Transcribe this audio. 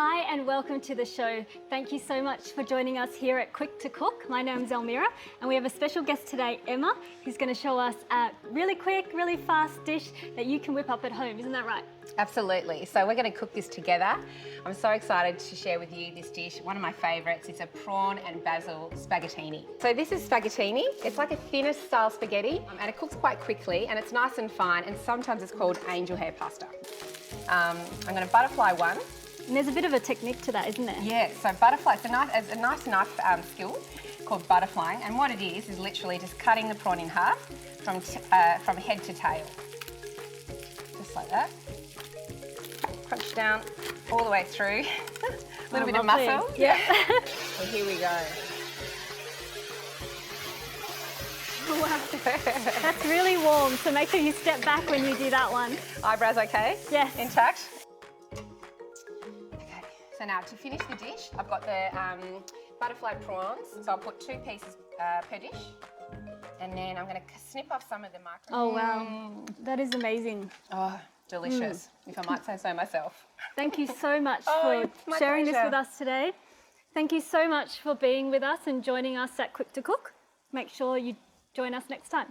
Hi and welcome to the show. Thank you so much for joining us here at Quick to Cook. My name's Elmira and we have a special guest today, Emma, who's going to show us a really quick, really fast dish that you can whip up at home. Isn't that right? Absolutely. So we're going to cook this together. I'm so excited to share with you this dish, one of my favourites. It's a prawn and basil spaghettini. So this is spaghettini. It's like a thinner style spaghetti and it cooks quite quickly and it's nice and fine, and sometimes it's called angel hair pasta. I'm going to butterfly one. And there's a bit of a technique to that, isn't there? Yeah, so butterfly, it's a nice knife skill called butterflying, and what it is literally just cutting the prawn in half from head to tail. Just like that. Crunch down all the way through. A little bit of muscle. Yeah. So here we go. Wow. That's really warm, so make sure you step back when you do that one. Eyebrows okay? Yes. Intact? Okay, so now to finish the dish, I've got the butterfly prawns, so I'll put 2 pieces per dish. And then I'm going to snip off some of the micro. Oh wow, that is amazing. Oh, delicious, if I might say so myself. Thank you so much Oh, for my sharing this pleasure. with us today. Thank you so much for being with us and joining us at Quick to Cook. Make sure you join us next time.